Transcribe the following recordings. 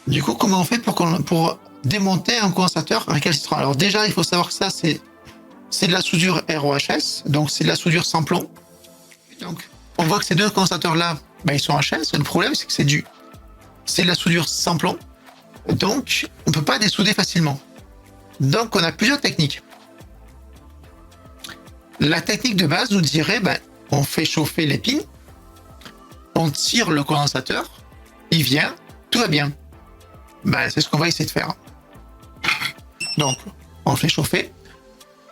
Du coup, comment on fait pour démonter un condensateur récalcitrant? Alors déjà, il faut savoir que ça, c'est de la soudure ROHS, donc c'est de la soudure sans plomb. Donc, on voit que ces deux condensateurs-là, ils sont HS. Le problème, c'est que c'est de la soudure sans plomb. Donc, on ne peut pas dessouder facilement. Donc, on a plusieurs techniques. La technique de base nous dirait, on fait chauffer l'épine, on tire le condensateur, il vient, tout va bien. C'est ce qu'on va essayer de faire. Donc, on fait chauffer.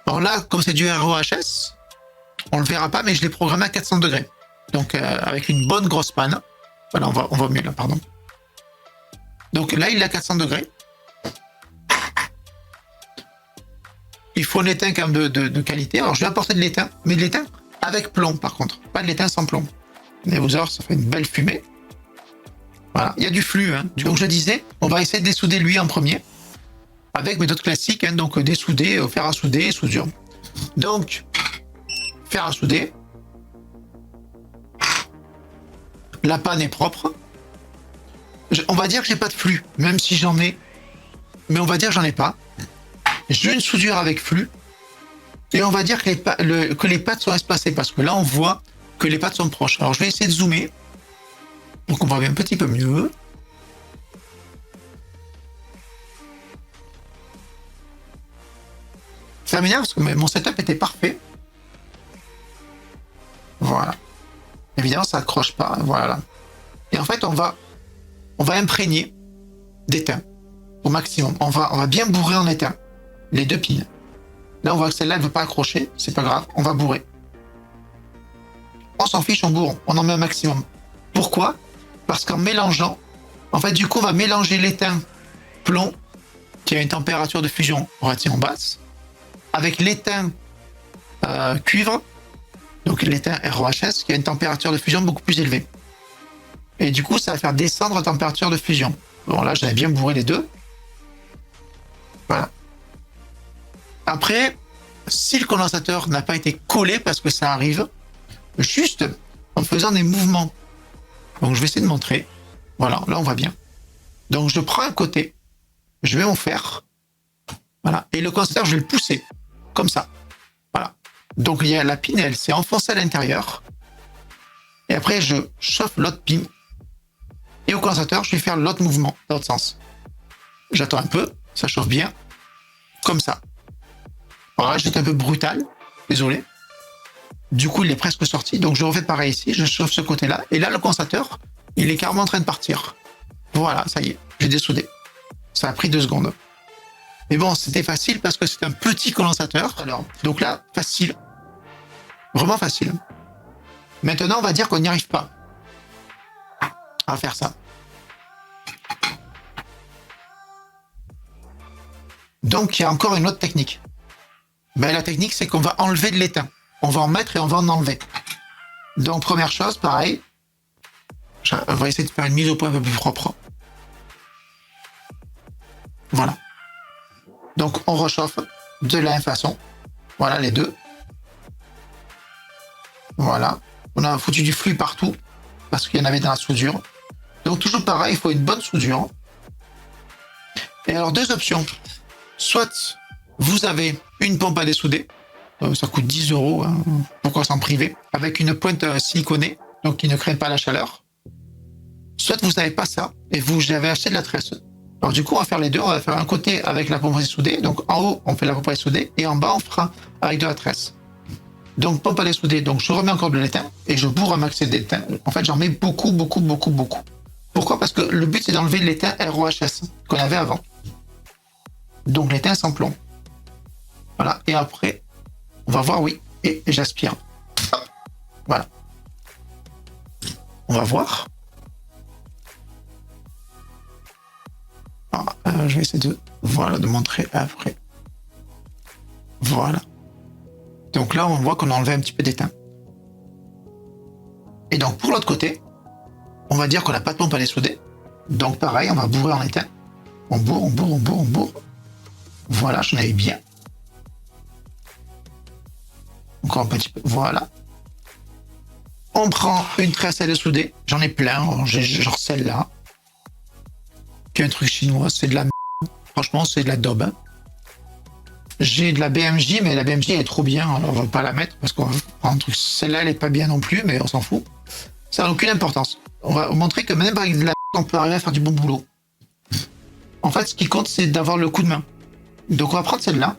Alors là, comme c'est du ROHS, on le verra pas, mais je l'ai programmé à 400 degrés. Donc, avec une bonne grosse panne. Voilà, on va mieux là, pardon. Donc là, il est à 400 degrés. Il faut un étain quand même de qualité. Alors, je vais apporter de l'étain, mais de l'étain avec plomb, par contre. Pas de l'étain sans plomb. Mais vous allez voir, ça fait une belle fumée. Voilà, il y a du flux. Donc, je disais, on va essayer de dessouder lui en premier. Avec méthode classique, donc dessouder, fer à souder, soudure. Donc, fer à souder. La panne est propre. On va dire que j'ai pas de flux, même si j'en ai. Mais on va dire que j'en ai pas. J'ai une soudure avec flux. Et on va dire que les pattes sont espacées, parce que là, on voit que les pattes sont proches. Alors, je vais essayer de zoomer pour qu'on voit un petit peu mieux. Ça m'énerve parce que mon setup était parfait. Voilà. Évidemment, ça accroche pas. Voilà. Et en fait, on va imprégner d'étain au maximum. On va bien bourrer en étain les deux pines. Là, on voit que celle-là, elle ne veut pas accrocher. C'est pas grave, on va bourrer. On s'en fiche, on bourre. On en met un maximum. Pourquoi? Parce qu'en mélangeant, en fait, du coup, on va mélanger l'étain plomb, qui a une température de fusion relativement basse, avec l'étain cuivre, donc l'étain ROHS, qui a une température de fusion beaucoup plus élevée. Et du coup, ça va faire descendre la température de fusion. Bon, là, j'avais bien bourré les deux. Voilà. Après, si le condensateur n'a pas été collé, parce que ça arrive, juste en faisant des mouvements. Donc, je vais essayer de montrer. Voilà, là, on voit bien. Donc, je prends un côté, je vais en faire. Voilà. Et le condensateur, je vais le pousser. Comme ça. Voilà. Donc, il y a la pine, elle s'est enfoncée à l'intérieur. Et après, je chauffe l'autre pine. Et au condensateur, je vais faire l'autre mouvement, dans l'autre sens. J'attends un peu, ça chauffe bien. Comme ça. Alors là, j'étais un peu brutal. Désolé. Du coup, il est presque sorti. Donc, je refais pareil ici. Je chauffe ce côté-là. Et là, le condensateur, il est carrément en train de partir. Voilà, ça y est. J'ai dessoudé. Ça a pris 2 secondes. Mais bon, c'était facile parce que c'est un petit condensateur. Alors, donc là, facile. Vraiment facile. Maintenant, on va dire qu'on n'y arrive pas à faire ça. Donc, il y a encore une autre technique. La technique, c'est qu'on va enlever de l'étain. On va en mettre et on va en enlever. Donc, première chose, pareil. On va essayer de faire une mise au point un peu plus propre. Voilà. Donc, on réchauffe de la même façon. Voilà, les deux. Voilà. On a foutu du flux partout parce qu'il y en avait dans la soudure. Donc, toujours pareil, il faut une bonne soudure. Et alors, 2 options. Soit vous avez une pompe à dessouder. Ça coûte 10 €. Pourquoi s'en priver? Avec une pointe siliconée, donc qui ne crée pas la chaleur. Soit vous n'avez pas ça et vous avez acheté de la tresse. Alors du coup, on va faire les deux. On va faire un côté avec la pompe à dessouder. Donc en haut, on fait la pompe à dessouder et en bas, on fera avec de la tresse. Donc pompe à dessouder. Donc je remets encore de l'étain et je bourre un maxi d'étain. En fait, j'en mets beaucoup. Pourquoi? Parce que le but, c'est d'enlever l'étain ROHS qu'on avait avant. Donc l'étain sans plomb. Voilà. Et après, on va voir, oui. Et j'aspire. Hop. Voilà. On va voir. Alors, je vais essayer de montrer après. Voilà. Donc là, on voit qu'on a enlevé un petit peu d'étain. Et donc, pour l'autre côté, on va dire qu'on n'a pas de pompe à dessouder. Donc, pareil, on va bourrer en étain. On bourre. Voilà, j'en avais bien. Encore un petit peu. Voilà. On prend une tresse à dessouder. J'en ai plein, genre celle-là. Ok. qu'un truc chinois, c'est de la merde. Franchement, c'est de la daube. Hein. J'ai de la BMJ, mais la BMJ est trop bien, alors on va pas la mettre parce qu'on va prendre un truc. Celle-là, elle est pas bien non plus, mais on s'en fout. Ça n'a aucune importance. On va montrer que même avec de la merde, on peut arriver à faire du bon boulot. En fait, ce qui compte, c'est d'avoir le coup de main. Donc, on va prendre celle-là,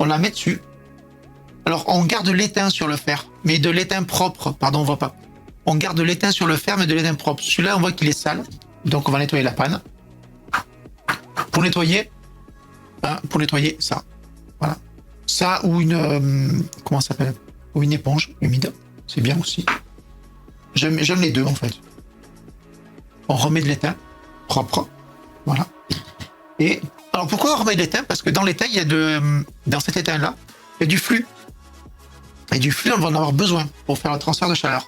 on la met dessus. Alors, on garde l'étain sur le fer, mais de l'étain propre. Pardon, on voit pas. On garde l'étain sur le fer, mais de l'étain propre. Celui-là, on voit qu'il est sale, donc on va nettoyer la panne. Pour nettoyer ça. Voilà. Ça ou une comment ça s'appelle? Ou une éponge humide, c'est bien aussi. J'aime les deux en fait. On remet de l'étain propre, voilà. Et alors pourquoi on remet de l'étain? Parce que dans l'étain, il y a dans cet étain là, il y a du flux. Et du flux, on va en avoir besoin pour faire le transfert de chaleur.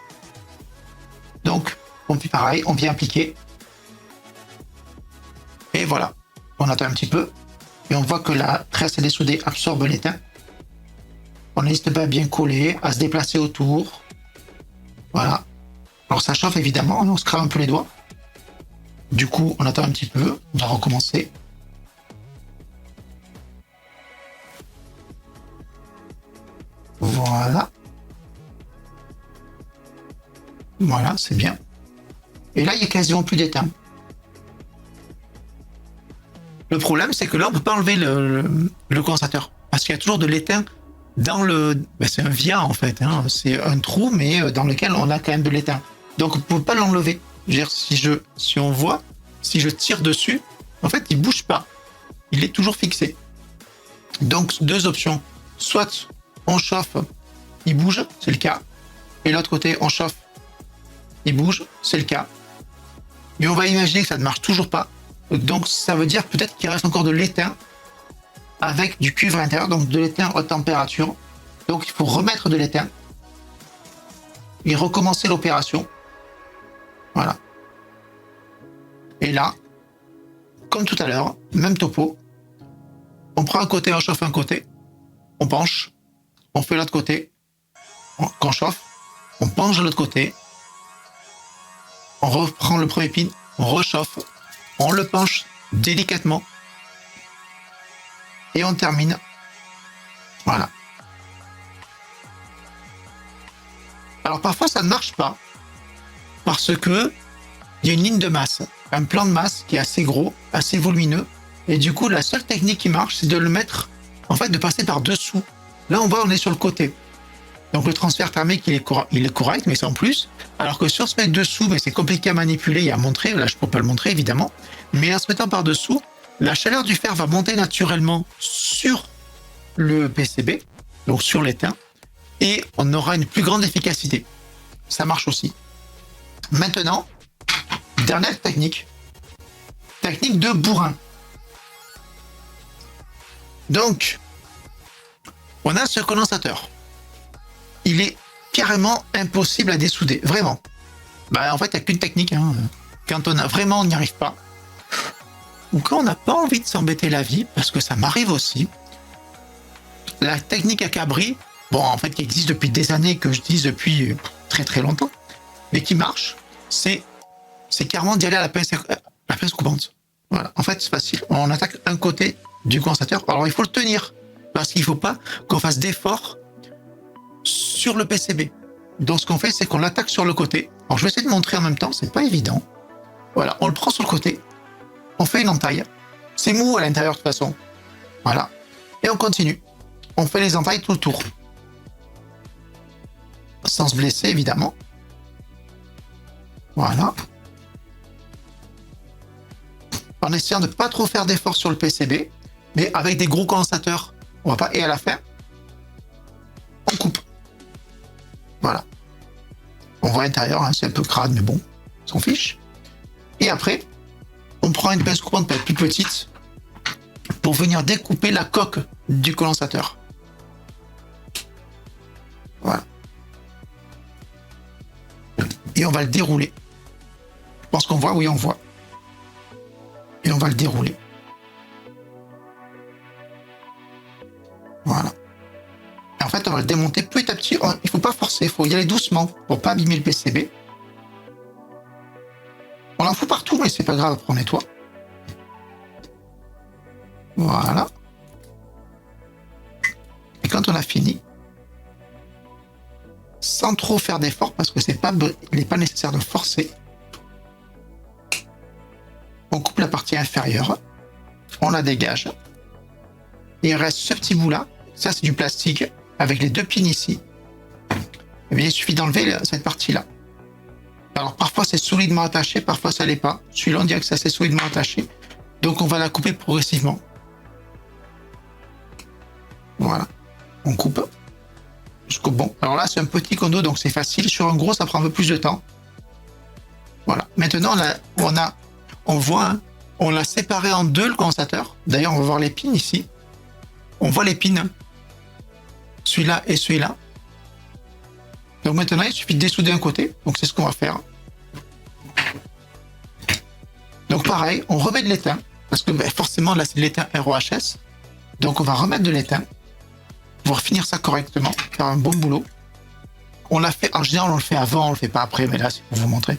Donc, on fait pareil, on vient appliquer. Et voilà, on attend un petit peu. Et on voit que la tresse et les soudés absorbent l'étain. On n'hésite pas à bien coller, à se déplacer autour. Voilà. Alors ça chauffe évidemment, on se crame un peu les doigts. Du coup, on attend un petit peu, on va recommencer. Voilà. Voilà, c'est bien. Et là, il n'y a quasiment plus d'étain. Le problème, c'est que là, on ne peut pas enlever le condensateur. Parce qu'il y a toujours de l'étain dans le... Ben, c'est un via, en fait. Hein. C'est un trou, mais dans lequel on a quand même de l'étain. Donc, on ne peut pas l'enlever. Je veux dire, si on voit, si je tire dessus, en fait, il ne bouge pas. Il est toujours fixé. Donc, deux options. Soit on chauffe, il bouge, c'est le cas. Et l'autre côté, on chauffe, il bouge, c'est le cas. Mais on va imaginer que ça ne marche toujours pas. Donc, ça veut dire peut-être qu'il reste encore de l'étain avec du cuivre à l'intérieur, donc de l'étain haute température. Donc, il faut remettre de l'étain et recommencer l'opération. Voilà. Et là, comme tout à l'heure, même topo. On prend un côté, on chauffe un côté, on penche, on fait l'autre côté, on chauffe, on penche de l'autre côté, on reprend le premier pin, on rechauffe, on le penche délicatement et on termine. Voilà. Alors parfois ça ne marche pas parce que il y a une ligne de masse, un plan de masse qui est assez gros, assez volumineux. Et du coup, la seule technique qui marche, c'est de le mettre, en fait, de passer par dessous. Là, on est sur le côté. Donc, le transfert thermique, il est correct, mais sans plus. Alors que si on se met dessous, mais c'est compliqué à manipuler et à montrer. Là, je ne peux pas le montrer, évidemment. Mais en se mettant par dessous, la chaleur du fer va monter naturellement sur le PCB, donc sur l'étain, et on aura une plus grande efficacité. Ça marche aussi. Maintenant, dernière technique. Technique de bourrin. Donc, on a ce condensateur. Il est carrément impossible à dessouder, vraiment. Bah, en fait, il n'y a qu'une technique. Hein. Quand on n'y arrive pas, ou quand on n'a pas envie de s'embêter la vie, parce que ça m'arrive aussi, la technique à cabri, bon, en fait, qui existe depuis des années, que je dis depuis très très longtemps, mais qui marche, c'est carrément d'y aller à la pince coupante. Voilà. En fait, c'est facile. On attaque un côté du condensateur. Alors, il faut le tenir, parce qu'il ne faut pas qu'on fasse d'efforts sur le PCB. Donc, ce qu'on fait, c'est qu'on l'attaque sur le côté. Alors, je vais essayer de montrer en même temps, c'est pas évident. Voilà, on le prend sur le côté, on fait une entaille. C'est mou à l'intérieur de toute façon. Voilà. Et on continue. On fait les entailles tout le tour. Sans se blesser, évidemment. Voilà. En essayant de ne pas trop faire d'efforts sur le PCB, mais avec des gros condensateurs, on va pas. Et à la fin, on coupe. Voilà. On voit à l'intérieur, hein, c'est un peu crade, mais bon, on s'en fiche. Et après, on prend une pince coupante peut-être plus petite pour venir découper la coque du condensateur. Voilà. Et on va le dérouler. Je pense qu'on voit, oui, on voit. Et on va le dérouler. Voilà. Et en fait, on va le démonter petit à petit. Il ne faut pas forcer, il faut y aller doucement pour pas abîmer le PCB. On en fout partout, mais c'est pas grave, après on nettoie. Voilà. Et quand on a fini, sans trop faire d'effort, parce que il n'est pas nécessaire de forcer, on coupe la partie inférieure, on la dégage. Et il reste ce petit bout là, ça c'est du plastique, avec les deux pins ici. Et bien, il suffit d'enlever cette partie là. Alors parfois c'est solidement attaché, parfois ça l'est pas. Celui-là on dirait que ça c'est solidement attaché. Donc on va la couper progressivement. Voilà. On coupe jusqu'au bon. Alors là c'est un petit condo donc c'est facile. Sur un gros ça prend un peu plus de temps. Voilà. Maintenant on voit, hein, on l'a séparé en deux le condensateur. D'ailleurs on va voir les pins ici. On voit les pins. Hein. Celui-là et celui-là. Donc maintenant il suffit de dessouder un côté. Donc c'est ce qu'on va faire. Donc pareil, on remet de l'étain. Parce que forcément là c'est de l'étain ROHS. Donc on va remettre de l'étain. Pour finir ça correctement, faire un bon boulot. On l'a fait, en général on le fait avant, on le fait pas après, mais là c'est pour vous montrer.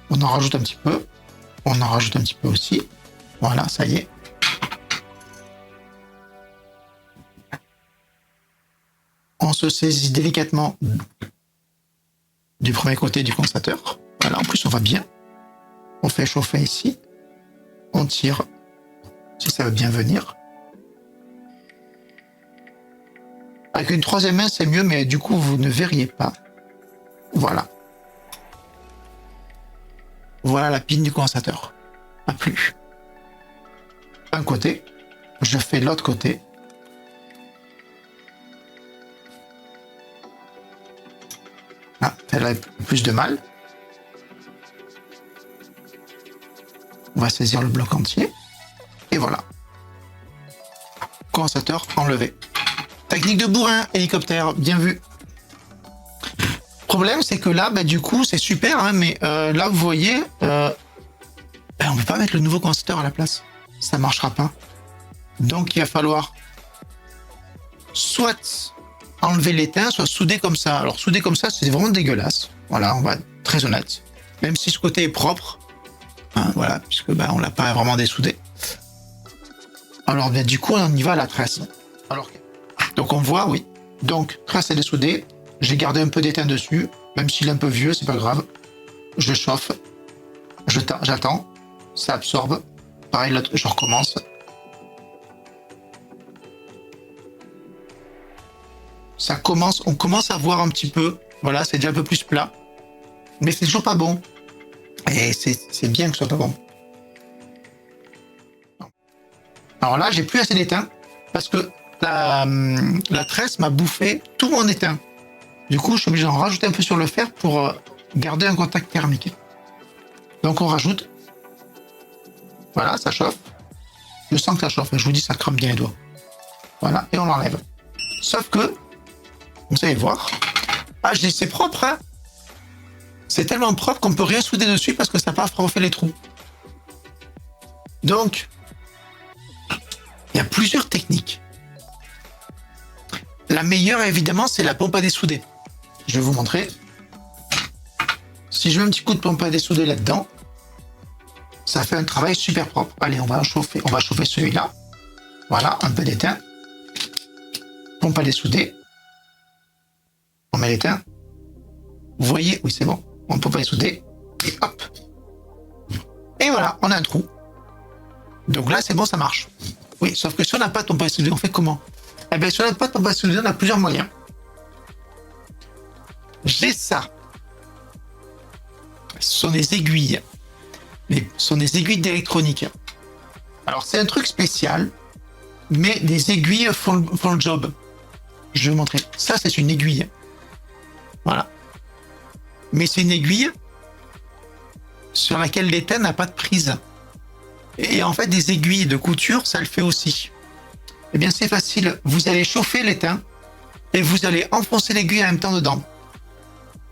On en rajoute un petit peu. On en rajoute un petit peu aussi. Voilà, ça y est. On se saisit délicatement du premier côté du condensateur. Voilà, en plus on va bien. On fait chauffer ici. On tire si ça veut bien venir. Avec une troisième main, c'est mieux, mais du coup, vous ne verriez pas. Voilà. Voilà la pine du condensateur. Pas plus. Un côté. Je fais l'autre côté. Ah, elle a plus de mal. On va saisir le bloc entier. Et voilà. Condensateur enlevé. Technique de bourrin, hélicoptère, bien vu. Problème, c'est que là, du coup, c'est super, hein, mais là, vous voyez, on ne peut pas mettre le nouveau condensateur à la place. Ça ne marchera pas. Donc, il va falloir soit enlever l'étain, soit souder comme ça. Alors, souder comme ça, c'est vraiment dégueulasse. Voilà, on va être très honnête. Même si ce côté est propre, hein, voilà, puisque on l'a pas vraiment dessoudé. Alors, du coup, on y va à la tresse. Alors, donc on voit, oui. Donc, tresse est dessoudée. J'ai gardé un peu d'étain dessus. Même s'il est un peu vieux, c'est pas grave. Je chauffe. J'attends. Ça absorbe. Pareil, là, je recommence. On commence à voir un petit peu. Voilà, c'est déjà un peu plus plat. Mais c'est toujours pas bon. Et c'est bien que ce soit pas bon. Alors là, j'ai plus assez d'étain. Parce que la tresse m'a bouffé tout mon étain. Du coup, je suis obligé d'en rajouter un peu sur le fer pour garder un contact thermique. Donc on rajoute. Voilà, ça chauffe. Je sens que ça chauffe. Je vous dis, ça crame bien les doigts. Voilà, et on l'enlève. Sauf que, vous allez voir. Ah, je dis, c'est propre, hein. C'est tellement propre qu'on peut rien souder dessus parce que ça n'a pas refait les trous. Donc, il y a plusieurs techniques. La meilleure, évidemment, c'est la pompe à dessouder. Je vais vous montrer. Si je mets un petit coup de pompe à dessouder là-dedans, ça fait un travail super propre. Allez, on va chauffer celui-là. Voilà, un peu d'étain. Pompe à dessouder. On met l'étain. Vous voyez, oui, c'est bon. On peut pas dessouder. Et hop. Et voilà, on a un trou. Donc là, c'est bon, ça marche. Oui, sauf que si on n'a pas de pompe à dessouder, on fait comment? Eh bien, si on n'a pas de pompe à dessouder, on a plusieurs moyens. J'ai ça. Ce sont des aiguilles. Ce sont des aiguilles d'électronique. Alors, c'est un truc spécial, mais des aiguilles font le job. Je vais vous montrer. Ça, c'est une aiguille. Voilà. Mais c'est une aiguille sur laquelle l'étain n'a pas de prise. Et en fait, des aiguilles de couture, ça le fait aussi. Eh bien, c'est facile. Vous allez chauffer l'étain et vous allez enfoncer l'aiguille en même temps dedans.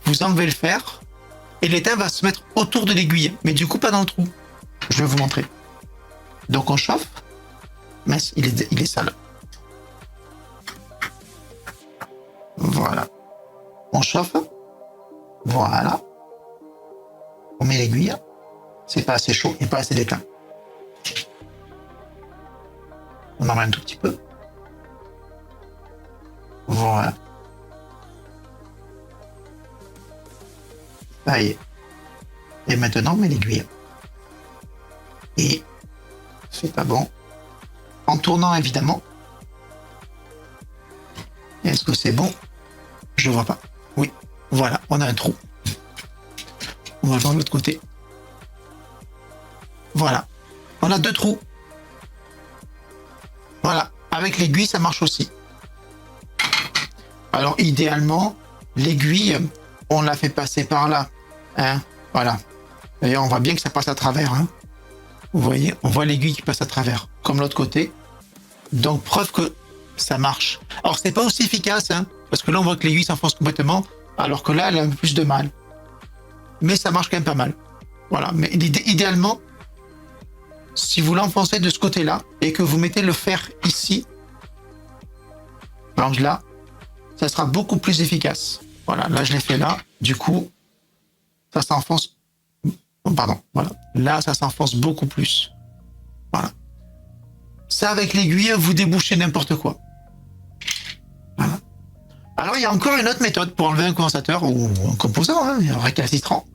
Vous enlevez le fer et l'étain va se mettre autour de l'aiguille, mais du coup pas dans le trou. Je vais vous montrer. Donc on chauffe, mais il est sale. Voilà. On chauffe. Voilà. On met l'aiguille. C'est pas assez chaud et pas assez d'étain. On en met un tout petit peu. Voilà. Ça y est. Et maintenant, on met l'aiguille. Et c'est pas bon. En tournant, évidemment. Est-ce que c'est bon? Je vois pas. Oui. Voilà, on a un trou. On va voir de l'autre côté. Voilà. On a 2 trous. Voilà. Avec l'aiguille, ça marche aussi. Alors, idéalement, l'aiguille, on la fait passer par là. Hein, voilà. D'ailleurs, on voit bien que ça passe à travers. Hein. Vous voyez, on voit l'aiguille qui passe à travers, comme l'autre côté. Donc, preuve que ça marche. Alors, c'est pas aussi efficace, hein, parce que là, on voit que l'aiguille s'enfonce complètement, alors que là, elle a un peu plus de mal. Mais ça marche quand même pas mal. Voilà. Mais idéalement, si vous l'enfoncez de ce côté-là et que vous mettez le fer ici, l'ange là, ça sera beaucoup plus efficace. Voilà. Là, je l'ai fait là. Du coup, ça s'enfonce. Oh, pardon. Voilà. Là, ça s'enfonce beaucoup plus. Voilà. Ça, avec l'aiguille, vous débouchez n'importe quoi. Voilà. Alors, il y a encore une autre méthode pour enlever un condensateur ou un composant, hein, un récalcitrant.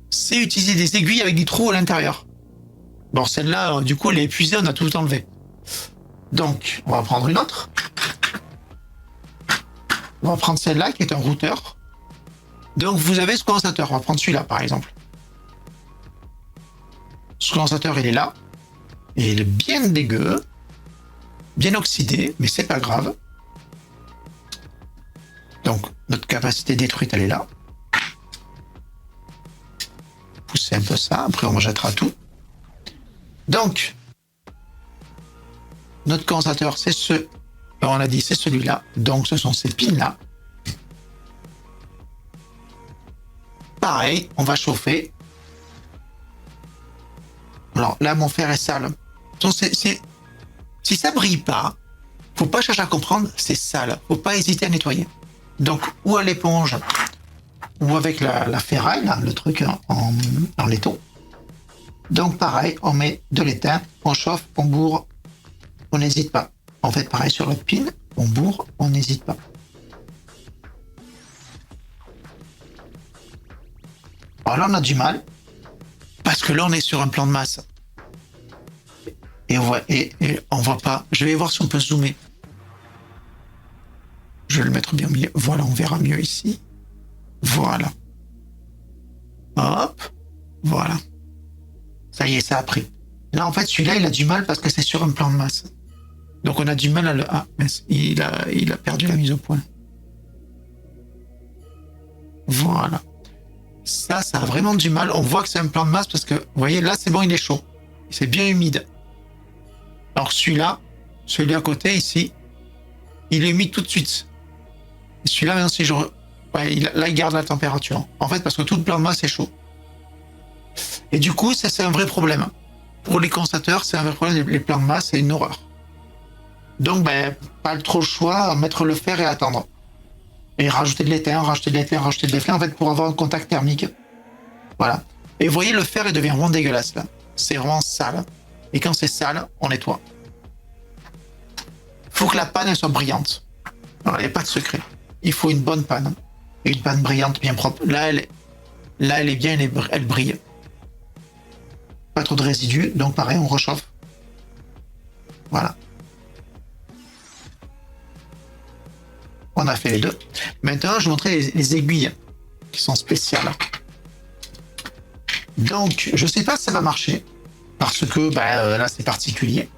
C'est utiliser des aiguilles avec des trous à l'intérieur. Bon, celle-là, du coup, elle est épuisée, on a tout enlevé. Donc, on va prendre une autre. On va prendre celle-là, qui est un routeur. Donc, vous avez ce condensateur. On va prendre celui-là, par exemple. Ce condensateur, il est là. Et il est bien dégueu. Bien oxydé, mais c'est pas grave. Donc, notre capacité détruite, elle est là. Pousser un peu ça, après on jettera tout. Donc, notre condensateur, c'est on a dit c'est celui-là. Donc, ce sont ces pins-là. Pareil, on va chauffer. Alors là, mon fer est sale. Donc, si ça brille pas, faut pas chercher à comprendre, c'est sale. Faut pas hésiter à nettoyer. Donc, ou à l'éponge, ou avec la ferraille, là, le truc en laiton. Donc, pareil, on met de l'étain, on chauffe, on bourre, on n'hésite pas. En fait, pareil sur l'autre pin, on bourre, on n'hésite pas. Alors là, on a du mal, parce que là, on est sur un plan de masse. Et on voit pas. Je vais voir si on peut zoomer. Je vais le mettre bien au milieu. Voilà, on verra mieux ici. Voilà. Hop. Voilà. Ça y est, ça a pris. Là, en fait, celui-là, il a du mal parce que c'est sur un plan de masse. Donc, on a du mal à le... Ah, il a perdu la mise au point. Voilà. Ça a vraiment du mal. On voit que c'est un plan de masse parce que, vous voyez, là, c'est bon, il est chaud. C'est bien humide. Alors, celui-là, celui à côté, ici, il est humide tout de suite. Et celui-là, maintenant, si je... Ouais, là, il garde la température. En fait, parce que tout le plan de masse est chaud. Et du coup, ça, c'est un vrai problème. Pour les condensateurs, c'est un vrai problème. Les plans de masse, c'est une horreur. Donc, pas trop le choix, mettre le fer et attendre. Et rajouter de l'étain, rajouter de l'étain, rajouter de l'étain, en fait, pour avoir un contact thermique. Voilà. Et vous voyez, le fer, il devient vraiment dégueulasse, là. C'est vraiment sale. Et quand c'est sale, on nettoie. Faut que la panne, elle soit brillante. Alors, il n'y a pas de secret. Il faut une bonne panne. Et une panne brillante, bien propre. Là, elle est bien, elle brille. Pas trop de résidus, donc pareil, on réchauffe. Voilà. On a fait les deux. Maintenant, je vais montrer les aiguilles qui sont spéciales. Donc, je ne sais pas si ça va marcher, parce que là, c'est particulier.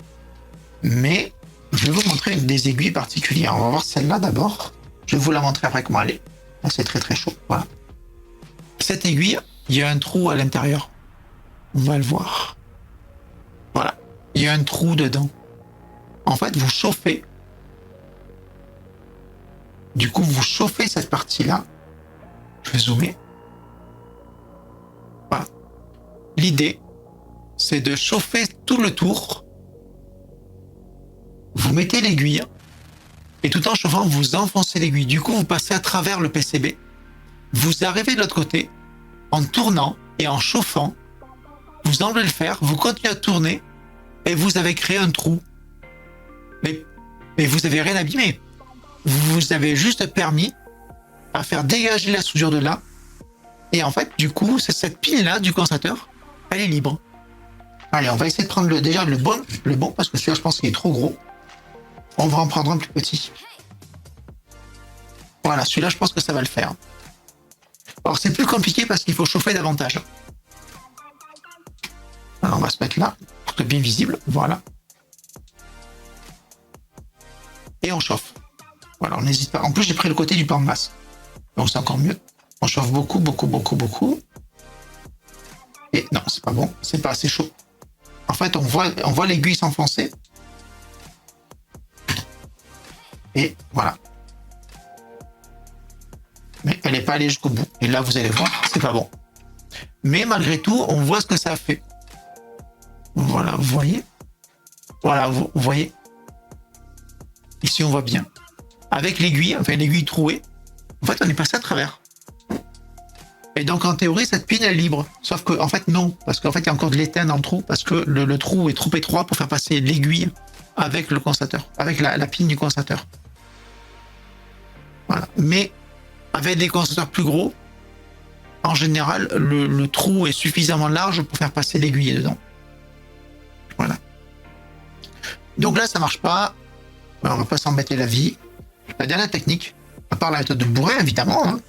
Mais je vais vous montrer des aiguilles particulières. On va voir celle-là d'abord. Je vais vous la montrer après comment elle est. Là, c'est très très chaud. Voilà. Cette aiguille, il y a un trou à l'intérieur. On va le voir. Voilà. Il y a un trou dedans. En fait, vous chauffez. Du coup, vous chauffez cette partie-là. Je vais zoomer. Voilà. L'idée, c'est de chauffer tout le tour. Vous mettez l'aiguille. Et tout en chauffant, vous enfoncez l'aiguille. Du coup, vous passez à travers le PCB. Vous arrivez de l'autre côté. En tournant et en chauffant. Vous enlevez le fer. Vous continuez à tourner. Et vous avez créé un trou. Mais, mais vous avez rien abîmé. Vous avez juste permis à faire dégager la soudure de là. Et en fait, du coup, cette pile-là du condensateur, elle est libre. Allez, on va essayer de prendre déjà le bon, parce que celui-là, je pense qu'il est trop gros. On va en prendre un plus petit. Voilà, celui-là, je pense que ça va le faire. Alors, c'est plus compliqué parce qu'il faut chauffer davantage. Alors, on va se mettre là, pour que bien visible. Voilà. Et on chauffe. Voilà, on n'hésite pas. En plus, j'ai pris le côté du plan de masse. Donc, c'est encore mieux. On chauffe beaucoup, beaucoup, beaucoup, beaucoup. Et non, c'est pas bon. C'est pas assez chaud. En fait, on voit l'aiguille s'enfoncer. Et voilà. Mais elle n'est pas allée jusqu'au bout. Et là, vous allez voir, c'est pas bon. Mais malgré tout, on voit ce que ça fait. Voilà, vous voyez? Voilà, vous voyez? Ici, on voit bien. Avec l'aiguille, enfin l'aiguille trouée, en fait, on est passé à travers. Et donc, en théorie, cette pine est libre. Sauf que, en fait, non. Parce qu'en fait, il y a encore de l'étain dans le trou, parce que le trou est trop étroit pour faire passer l'aiguille avec le condensateur, avec la pine du condensateur. Voilà. Mais, avec des condensateurs plus gros, en général, le trou est suffisamment large pour faire passer l'aiguille dedans. Voilà. Donc là, ça marche pas. Alors, on va pas s'embêter la vie. La dernière technique, à part la méthode de bourrer, évidemment, hein,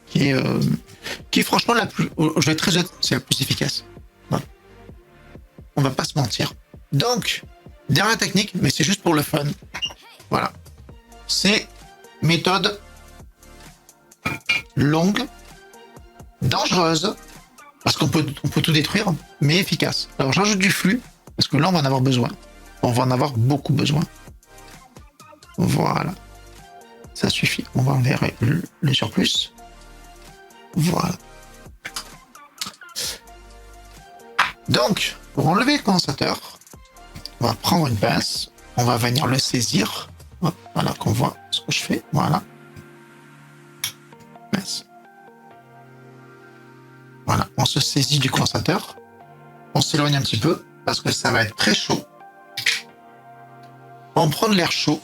qui est franchement la plus... Je vais être très honnête, c'est la plus efficace. Voilà. On va pas se mentir. Donc, dernière technique, mais c'est juste pour le fun. Voilà. C'est méthode longue, dangereuse, parce qu'on peut tout détruire, mais efficace. Alors, j'ajoute du flux, parce que là, on va en avoir besoin. On va en avoir beaucoup besoin. Voilà. Ça suffit. On va enlever le surplus. Voilà. Donc, pour enlever le condensateur, on va prendre une pince. On va venir le saisir. Voilà, qu'on voit ce que je fais. Voilà. Pince. Voilà. On se saisit du condensateur. On s'éloigne un petit peu parce que ça va être très chaud. On prend de l'air chaud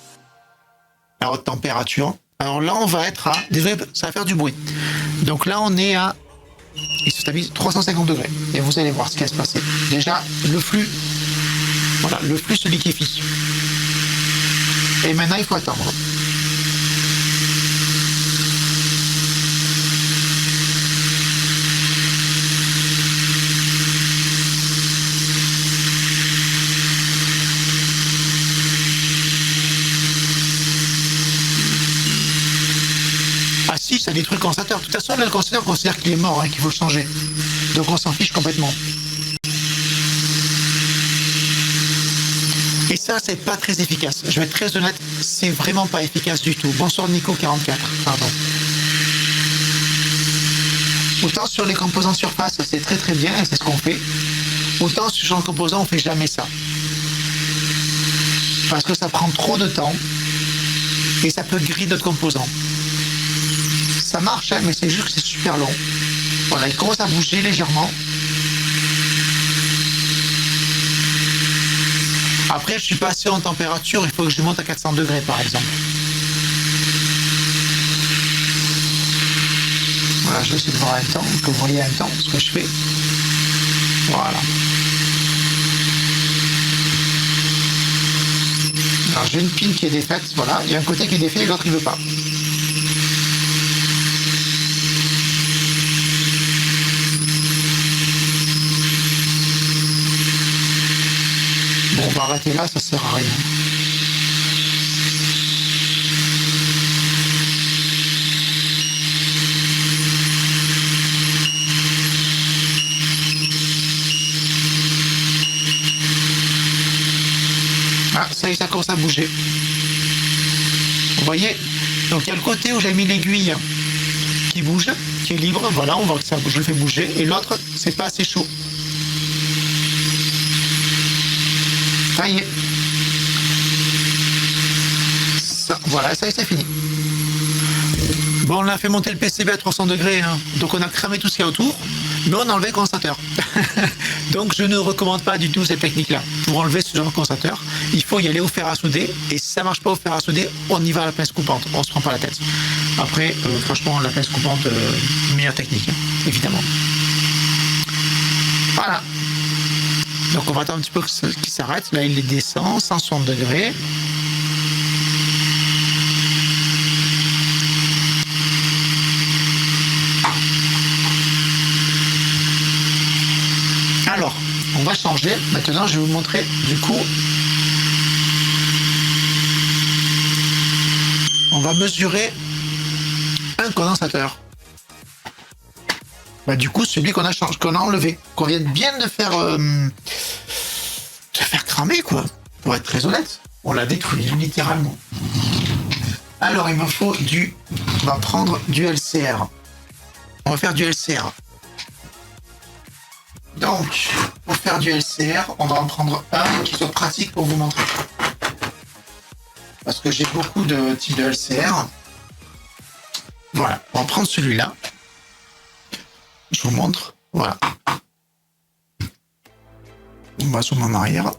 à haute température. Alors là, on va être à... Désolé, ça va faire du bruit. Donc là, on est à... Il se stabilise 350 degrés. Et vous allez voir ce qui va se passer. Déjà, le flux... Voilà, le flux se liquéfie. Et maintenant, il faut attendre. Si, ça détruit le condensateur. De toute façon, là, le condensateur considère qu'il est mort, hein, qu'il faut le changer. Donc on s'en fiche complètement. Et ça, c'est pas très efficace. Je vais être très honnête, c'est vraiment pas efficace du tout. Bonsoir Nico44, pardon. Autant sur les composants de surface, c'est très très bien, et c'est ce qu'on fait. Autant sur le composant, on fait jamais ça. Parce que ça prend trop de temps, et ça peut griller d'autres composants. Ça marche, hein, mais c'est juste que c'est super long. Voilà, il commence à bouger légèrement. Après, je suis passé en température, il faut que je monte à 400 degrés, par exemple. Voilà, je vais essayer de voir en même temps, que vous voyez en même temps ce que je fais. Voilà. Alors, j'ai une pile qui est défaite, voilà. Il y a un côté qui est défait et l'autre, il ne veut pas. Bon, on va arrêter là, ça sert à rien. Ah, ça y est, ça commence à bouger. Vous voyez? Donc il y a le côté où j'ai mis l'aiguille qui bouge, qui est libre, voilà, on voit que ça bouge, je le fais bouger, et l'autre, c'est pas assez chaud. Ça y est. Ça, voilà, ça y est, c'est fini. Bon, on a fait monter le PCB à 300 degrés, hein. Donc on a cramé tout ce qu'il y a autour. mais on enlevait le condensateur. Donc je ne recommande pas du tout cette technique-là. Pour enlever ce genre de condensateur, il faut y aller au fer à souder, et si ça marche pas au fer à souder, on y va à la pince coupante, on se prend pas la tête. Après, franchement, la pince coupante, meilleure technique, évidemment. Voilà. Donc on va attendre un petit peu qu'il s'arrête. Là, il descend, 160 degrés. Alors, on va changer. Maintenant, je vais vous montrer, du coup, on va mesurer un condensateur. Bah, du coup, celui qu'on a enlevé, qu'on vient bien de faire cramer, quoi. Pour être très honnête, on l'a détruit, littéralement. Alors, il me faut on va prendre du LCR. On va faire du LCR. Donc, pour faire du LCR, on va en prendre un qui soit pratique pour vous montrer. Parce que j'ai beaucoup de types de LCR. Voilà, on va prendre celui-là. Je vous montre. Voilà. On va zoomer en arrière.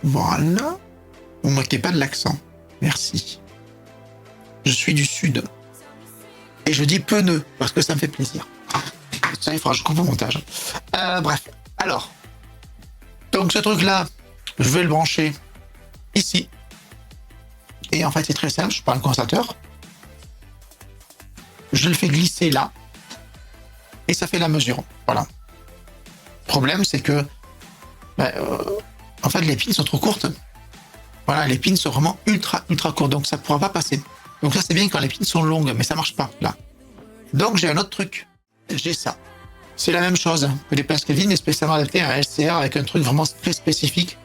Voilà. Vous ne moquez pas de l'accent. Merci. Je suis du sud. Et je dis pneus, parce que ça me fait plaisir. Ça, il faudra que je coupe au montage. Bref. Alors. Donc, ce truc-là, je vais le brancher ici. Et en fait, c'est très simple. Je prends un condensateur. Je le fais glisser là. Et ça fait la mesure. Voilà. Le problème, c'est que en fait, les pins sont trop courtes. Voilà, les pins sont vraiment ultra courtes, donc ça ne pourra pas passer. Donc ça, c'est bien quand les pins sont longues, mais ça marche pas, là. Donc j'ai un autre truc. J'ai ça. C'est la même chose que les pinces Kelvin, mais spécialement adapté à un LCR avec un truc vraiment très spécifique.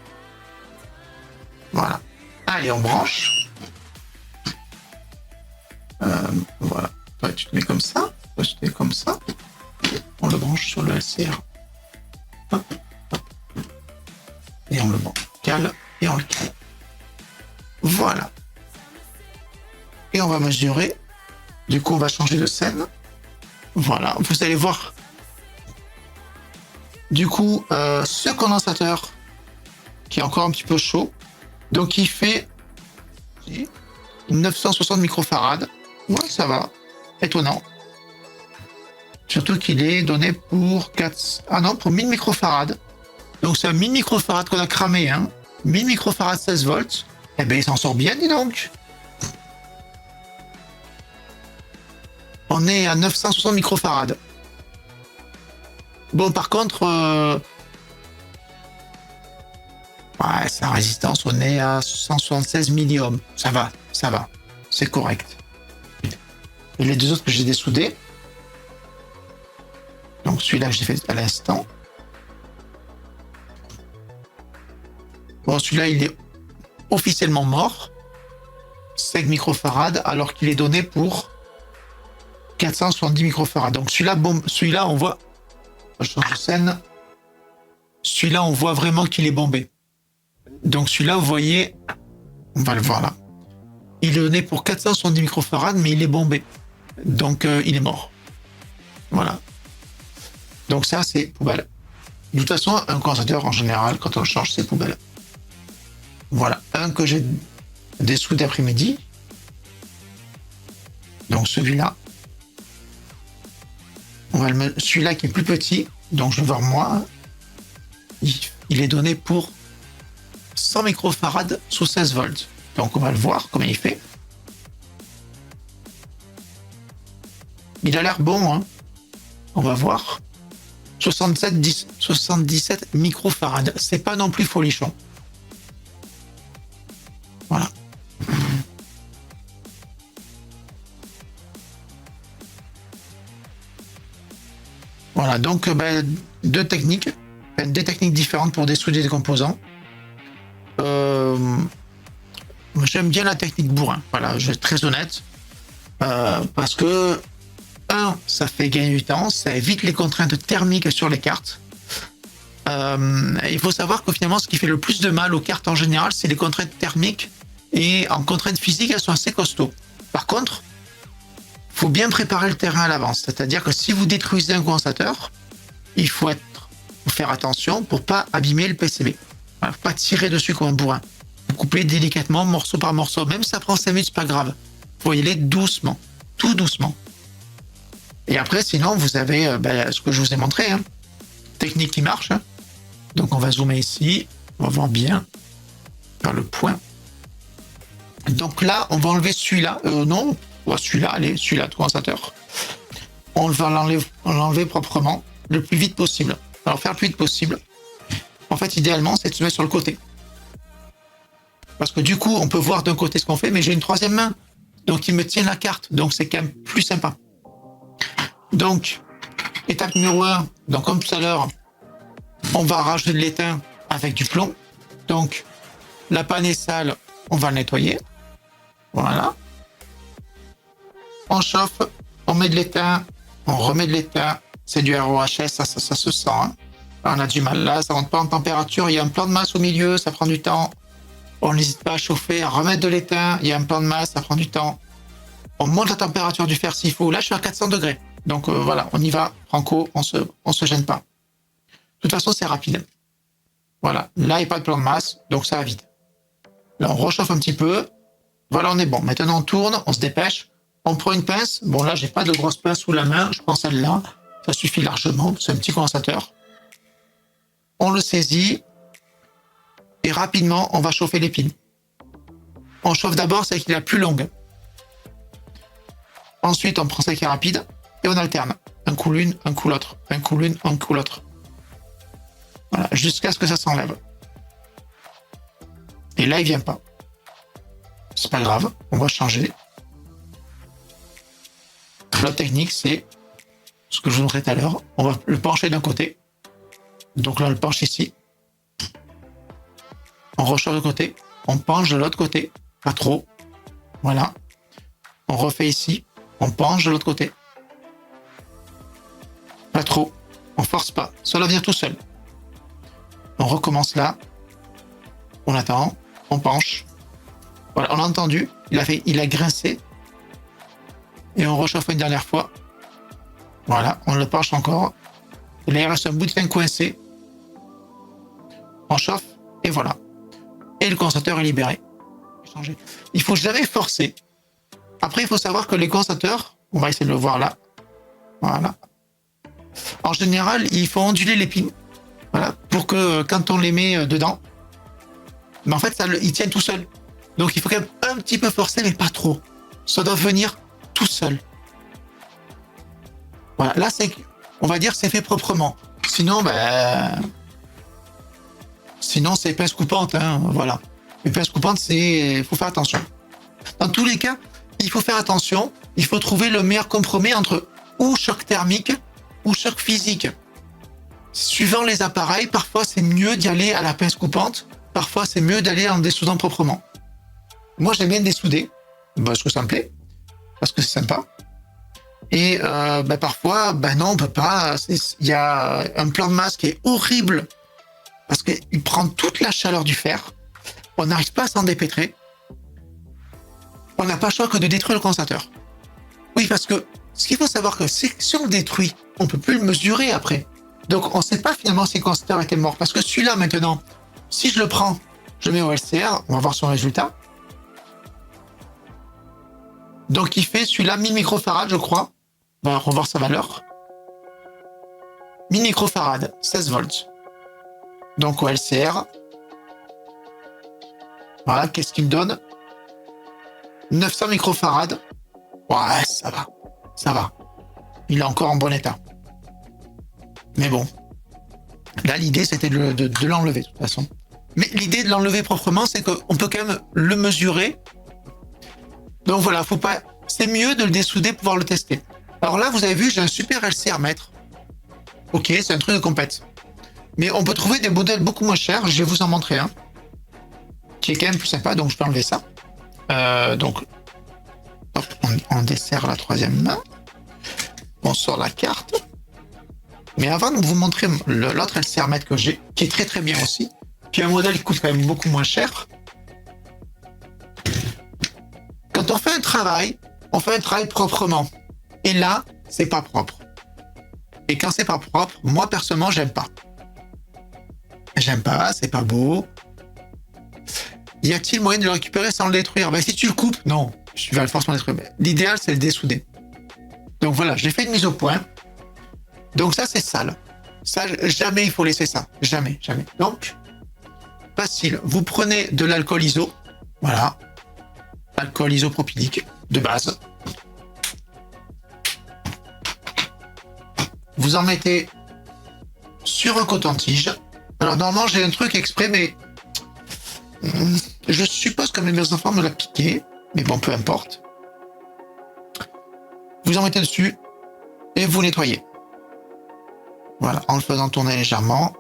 Voilà. Allez, on branche. Voilà. Ouais, tu te mets comme ça. Tu te mets comme ça. On le branche sur le LCR. Hop, hop. Et on le cale et on le cale. Voilà. Et on va mesurer. Du coup, on va changer de scène. Voilà. Vous allez voir. Du coup, ce condensateur qui est encore un petit peu chaud. Donc, il fait 960 microfarades. Ouais, ça va. Étonnant. Surtout qu'il est donné pour 1000 microfarades. Donc c'est un 1000 microfarades qu'on a cramé, hein. 1000 microfarades 16 volts. Eh ben il s'en sort bien, dis donc. On est à 960 microfarades. Bon, par contre, ouais, sa résistance, on est à 176 milliohms. Ça va. C'est correct. Et les deux autres que j'ai dessoudés. Donc celui-là que j'ai fait à l'instant. Bon, celui-là, il est officiellement mort. 5 microfarades, alors qu'il est donné pour 470 microfarades. Donc celui-là, bon, celui-là, on voit. Je change de scène. Celui-là, on voit vraiment qu'il est bombé. Donc celui-là, vous voyez, on va le voir là. Il est donné pour 470 microfarades, mais il est bombé. Donc il est mort. Voilà. Donc ça, c'est poubelle. De toute façon, un condensateur, en général, quand on le change, c'est poubelle. Voilà. Un que j'ai dessoudé après-midi. Donc celui-là. Celui-là qui est plus petit. Donc je vais voir moi. Il est donné pour 100 microfarades sous 16 volts. Donc on va le voir comment il fait. Il a l'air bon, hein. On va voir. 77 microfarades. C'est pas non plus folichon. Voilà. Voilà, donc deux techniques. Des techniques différentes pour dessouder des composants. J'aime bien la technique bourrin. Voilà, je vais être très honnête. Parce que ça fait gagner du temps, ça évite les contraintes thermiques sur les cartes. Il faut savoir que finalement, ce qui fait le plus de mal aux cartes en général, c'est les contraintes thermiques, et en contraintes physiques, elles sont assez costauds. Par contre, il faut bien préparer le terrain à l'avance. C'est-à-dire que si vous détruisez un condensateur, faut faire attention pour pas abîmer le PCB. Voilà, faut pas tirer dessus comme un bourrin. Vous coupez délicatement, morceau par morceau. Même si ça prend 5 minutes, c'est pas grave. Faut y aller doucement, tout doucement. Et après, sinon, vous avez ce que je vous ai montré, hein. Technique qui marche. Hein. Donc, on va zoomer ici. On va voir bien vers le point. Donc là, on va enlever celui-là. Non, celui-là, allez, celui-là, tout condensateur. On va l'enlever proprement, le plus vite possible. Alors, faire le plus vite possible. En fait, idéalement, c'est de se mettre sur le côté. Parce que du coup, on peut voir d'un côté ce qu'on fait, mais j'ai une troisième main. Donc, il me tient la carte. Donc, c'est quand même plus sympa. Donc, étape numéro 1. Donc, comme tout à l'heure, on va rajouter de l'étain avec du plomb. Donc, la panne est sale, on va le nettoyer. Voilà. On chauffe, on met de l'étain, on remet de l'étain. C'est du ROHS, ça se sent. Hein. On a du mal là, ça rentre pas en température. Il y a un plan de masse au milieu, ça prend du temps. On n'hésite pas à chauffer, à remettre de l'étain. Il y a un plan de masse, ça prend du temps. On monte la température du fer s'il faut. Là, je suis à 400 degrés. Donc voilà, on y va, franco, on se gêne pas. De toute façon, c'est rapide. Voilà, là, il n'y a pas de plan de masse, donc ça va vite. Là, on rechauffe un petit peu. Voilà, on est bon. Maintenant, on tourne, on se dépêche. On prend une pince. Bon, là, j'ai pas de grosse pince sous la main. Je prends celle-là. Ça suffit largement. C'est un petit condensateur. On le saisit. Et rapidement, on va chauffer l'épine. On chauffe d'abord celle qui est la plus longue. Ensuite, on prend celle qui est rapide. Et on alterne. Un coup l'une, un coup l'autre. Un coup l'une, un coup l'autre. Voilà, jusqu'à ce que ça s'enlève. Et là, il vient pas. C'est pas grave, on va changer. La technique, c'est ce que je vous montrais tout à l'heure. On va le pencher d'un côté. Donc là, on le penche ici. On rechauffe de côté. On penche de l'autre côté. Pas trop. Voilà. On refait ici. On penche de l'autre côté. Pas trop. On force pas. Ça va venir tout seul. On recommence là. On attend. On penche. Voilà, on a entendu. Il a grincé. Et on rechauffe une dernière fois. Voilà, on le penche encore. Et là, il reste un bout de fin coincé. On chauffe. Et voilà. Et le condensateur est libéré. Il faut jamais forcer. Après, il faut savoir que les condensateurs, on va essayer de le voir là. Voilà. En général, il faut onduler l'épine. Voilà, pour que quand on les met dedans, mais en fait, ils tiennent tout seuls. Donc, il faut quand même un petit peu forcer, mais pas trop. Ça doit venir tout seul. Voilà, là, on va dire, c'est fait proprement. Sinon, c'est pince coupante, hein, voilà. Les pinces coupantes, il faut faire attention. Dans tous les cas, il faut faire attention. Il faut trouver le meilleur compromis entre ou choc thermique ou choc physique. Suivant les appareils, parfois c'est mieux d'y aller à la pince coupante, parfois c'est mieux d'aller en dessoudant proprement. Moi j'aime bien dessouder, parce que ça me plaît, parce que c'est sympa. Et parfois, non, on peut pas. Il y a un plan de masse qui est horrible, parce qu'il prend toute la chaleur du fer, on n'arrive pas à s'en dépêtrer, on n'a pas le choix que de détruire le condensateur. Oui, parce que ce qu'il faut savoir, c'est que si on le détruit, on peut plus le mesurer après. Donc, on ne sait pas finalement si le condensateur était mort. Parce que celui-là, maintenant, si je le prends, je le mets au LCR, on va voir son résultat. Donc, il fait celui-là 1000 microfarad, je crois. On va revoir sa valeur. 1000 microfarad, 16 volts. Donc, au LCR. Voilà, qu'est-ce qu'il me donne? 900 microfarad. Ouais, ça va. Ça va. Il est encore en bon état. Mais bon, là, l'idée, c'était de l'enlever, de toute façon. Mais l'idée de l'enlever proprement, c'est qu'on peut quand même le mesurer. Donc voilà, faut pas. C'est mieux de le dessouder pour pouvoir le tester. Alors là, vous avez vu, j'ai un super LCR mètre. Ok, c'est un truc de compète. Mais on peut trouver des modèles beaucoup moins chers. Je vais vous en montrer un. Qui est quand même plus sympa, donc je peux enlever ça. Donc, hop, on desserre la troisième main. On sort la carte. Mais avant de vous montrer l'autre LCR mètre que j'ai, qui est très très bien aussi, qui est un modèle qui coûte quand même beaucoup moins cher. Quand on fait un travail proprement. Et là, c'est pas propre. Et quand c'est pas propre, moi personnellement, j'aime pas. J'aime pas, c'est pas beau. Y a-t-il moyen de le récupérer sans le détruire? Ben, si tu le coupes, non. Tu vas forcément le détruire. Ben, l'idéal, c'est le dessouder. Donc voilà, j'ai fait une mise au point. Donc ça, c'est sale. Ça, jamais il faut laisser ça. Jamais, jamais. Donc, facile. Vous prenez de l'alcool iso. Voilà. Alcool isopropylique de base. Vous en mettez sur un coton-tige. Alors normalement, j'ai un truc exprès, mais je suppose que mes enfants me l'ont piqué. Mais bon, peu importe. Vous en mettez dessus et vous nettoyez. Voilà, en le faisant tourner légèrement.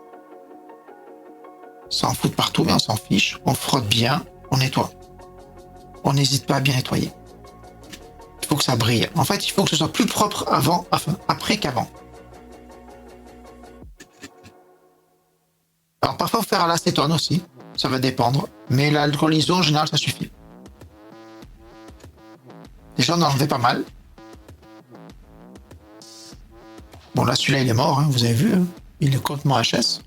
Ça en fout partout, mais on s'en fiche. On frotte bien, on nettoie. On n'hésite pas à bien nettoyer. Il faut que ça brille. En fait, il faut que ce soit plus propre après qu'avant. Alors parfois, il faut faire à l'acétone aussi. Ça va dépendre. Mais l'alcool iso, en général, ça suffit. Déjà, on en enlevait pas mal. Bon, là, celui-là, il est mort, hein, vous avez vu. Hein. Il est complètement HS.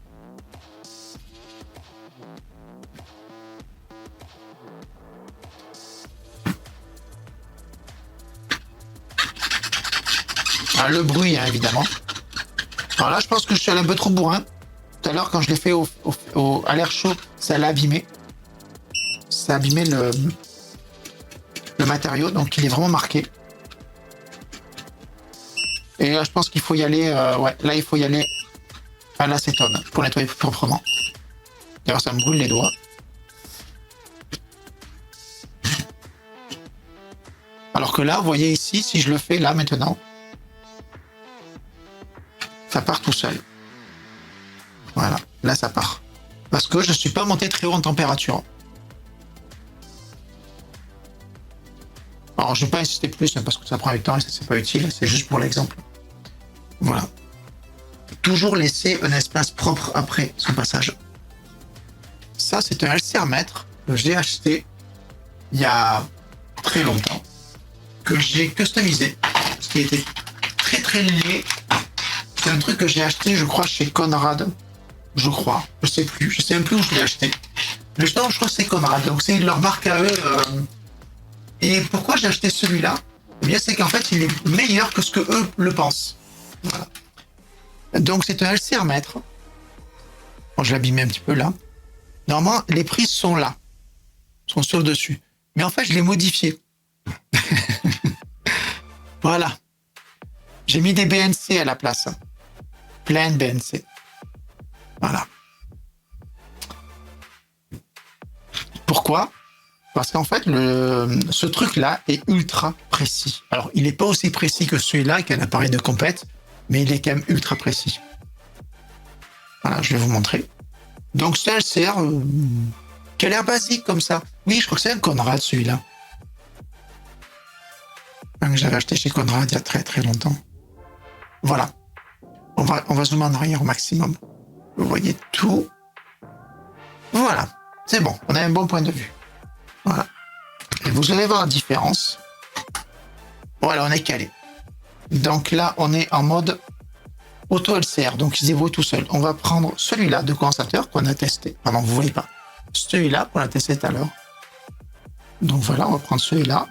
Ah, le bruit, hein, évidemment. Alors là, je pense que je suis allé un peu trop bourrin. Tout à l'heure, quand je l'ai fait à l'air chaud, ça l'a abîmé. Ça a abîmé le matériau, donc il est vraiment marqué. Et là, je pense qu'il faut y aller... ouais, là, il faut y aller à l'acétone pour nettoyer plus proprement. D'ailleurs, ça me brûle les doigts. Alors que là, vous voyez ici, si je le fais là, maintenant, ça part tout seul. Voilà, là, ça part. Parce que je ne suis pas monté très haut en température. Alors, je ne vais pas insister plus, parce que ça prend du temps et ça, c'est pas utile. C'est juste pour l'exemple. Voilà. Toujours laisser un espace propre après son passage. Ça, c'est un LCR-mètre que j'ai acheté il y a très longtemps, que j'ai customisé, ce qui était très très laid. C'est un truc que j'ai acheté, je crois, chez Conrad. Je crois, je sais même plus où je l'ai acheté. Mais je crois que c'est Conrad, donc c'est leur marque à eux. Et pourquoi j'ai acheté celui-là? Eh bien, c'est qu'en fait, il est meilleur que ce que eux le pensent. Voilà. Donc, c'est un LCR-mètre. Bon, je l'abîmais un petit peu là. Normalement, les prises sont là, sont sur le dessus. Mais en fait, je l'ai modifié. Voilà. J'ai mis des BNC à la place. Plein de BNC. Voilà. Pourquoi? Parce qu'en fait, ce truc-là est ultra précis. Alors, il n'est pas aussi précis que celui-là, qui est un appareil de compète, mais il est quand même ultra précis. Voilà, je vais vous montrer. Donc, c'est un LCR qui a l'air basique comme ça. Oui, je crois que c'est un Conrad, celui-là. Que j'avais acheté chez Conrad il y a très très longtemps. Voilà. On va zoomer en arrière au maximum. Vous voyez tout. Voilà. C'est bon. On a un bon point de vue. Voilà. Et vous allez voir la différence. Voilà, on est calé. Donc là, on est en mode auto LCR. Donc il se débrouille tout seul. On va prendre celui-là de condensateur qu'on a testé. Pardon, vous voyez pas. Celui-là qu'on a testé tout à l'heure. Donc voilà, on va prendre celui-là.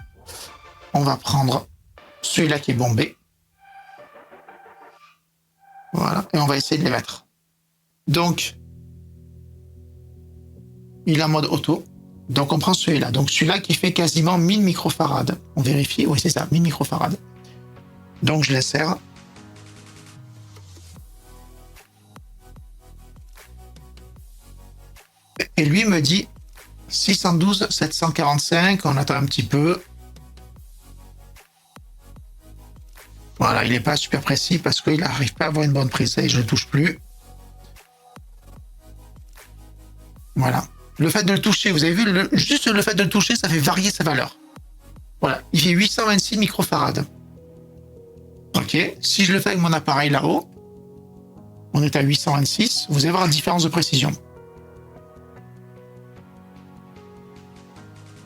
On va prendre celui-là qui est bombé. Voilà. Et on va essayer de les mettre. Donc, il est en mode auto. Donc, on prend celui-là. Donc, celui-là qui fait quasiment 1000 microfarades. On vérifie. Oui, c'est ça, 1000 microfarades. Donc, je les serre. Et lui me dit 612, 745. On attend un petit peu. Voilà, il n'est pas super précis parce qu'il n'arrive pas à avoir une bonne prise. Et je ne le touche plus. Voilà. Le fait de le toucher, vous avez vu, juste le fait de le toucher, ça fait varier sa valeur. Voilà. Il fait 826 microfarades. OK. Si je le fais avec mon appareil là-haut, on est à 826. Vous allez voir la différence de précision.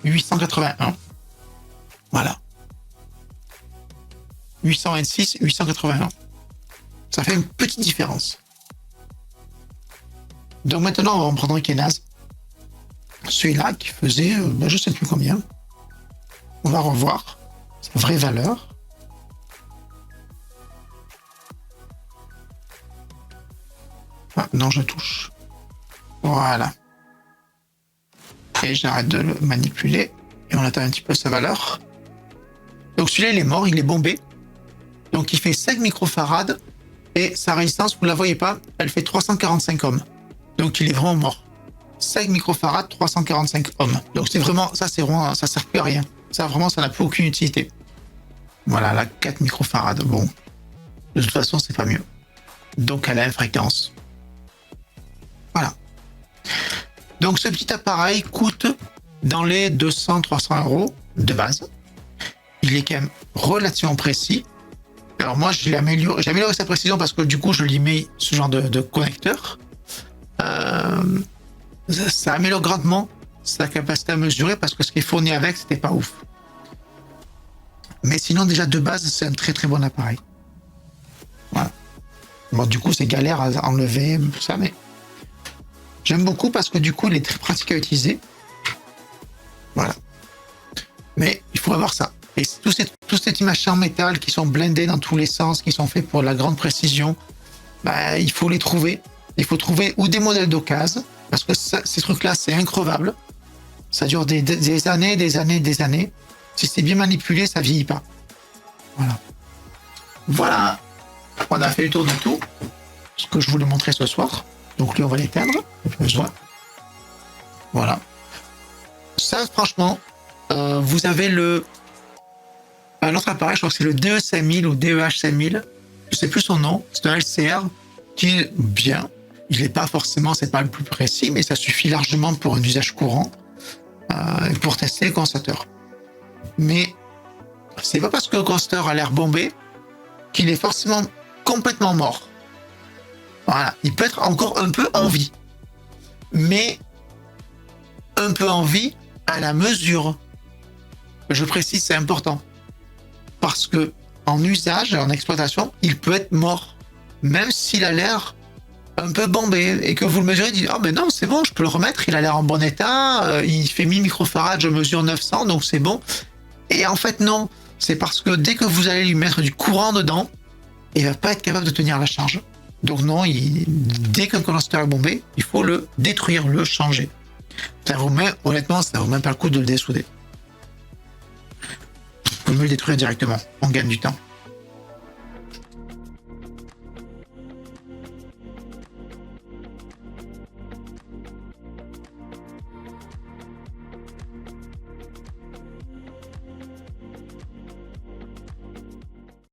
881. Voilà. 826, 881. Ça fait une petite différence. Donc maintenant, on va en prendre un qui est naze. Celui-là qui faisait, je sais plus combien. On va revoir sa vraie valeur. Ah, non, je touche. Voilà. Et j'arrête de le manipuler. Et on attend un petit peu sa valeur. Donc celui-là, il est mort, il est bombé. Donc il fait 5 microfarades. Et sa résistance, vous ne la voyez pas, elle fait 345 ohms. Donc il est vraiment mort. 5 microfarades, 345 ohms. Donc c'est vraiment, ça sert plus à rien. Ça vraiment, ça n'a plus aucune utilité. Voilà, là, 4 microfarades. Bon. De toute façon, c'est pas mieux. Donc à la fréquence. Voilà. Donc ce petit appareil coûte dans les 200-300 euros de base. Il est quand même relativement précis. Alors moi, j'ai amélioré sa précision parce que du coup, je lui mets ce genre de connecteur. Ça améliore grandement sa capacité à mesurer parce que ce qui est fourni avec, c'était pas ouf. Mais sinon, déjà de base, c'est un très très bon appareil. Voilà. Bon, du coup, c'est galère à enlever, tout ça, mais j'aime beaucoup parce que du coup, il est très pratique à utiliser. Voilà. Mais il faut avoir ça. Et tous ces petits machins en métal qui sont blindés dans tous les sens, qui sont faits pour la grande précision, il faut les trouver. Il faut trouver ou des modèles d'occasion, parce que ces trucs-là, c'est increvable. Ça dure des années, des années, des années. Si c'est bien manipulé, ça vieillit pas. Voilà. Voilà. On a fait le tour de tout. Ce que je voulais montrer ce soir. Donc lui, on va l'éteindre. Pas besoin. Voilà. Ça, franchement, vous avez un autre appareil, je crois que c'est le DE5000 ou DEH5000. Je sais plus son nom. C'est un LCR qui est bien. Il n'est pas forcément, c'est pas le plus précis, mais ça suffit largement pour un usage courant pour tester les condenstateurs. Mais c'est pas parce que le condensateur a l'air bombé qu'il est forcément complètement mort. Voilà, il peut être encore un peu en vie, mais un peu en vie à la mesure. Je précise, c'est important parce que en usage, en exploitation, il peut être mort, même s'il a l'air un peu bombé et que vous le mesurez, dites mais non, c'est bon, je peux le remettre, il a l'air en bon état, il fait 1000 microfarads, je mesure 900, donc c'est bon. Et en fait non, c'est parce que dès que vous allez lui mettre du courant dedans, il va pas être capable de tenir la charge. Donc non, dès qu'un condensateur est bombé, il faut le détruire, le changer. Honnêtement, ça vaut même pas le coup de le dessouder. Vous pouvez le détruire directement, on gagne du temps.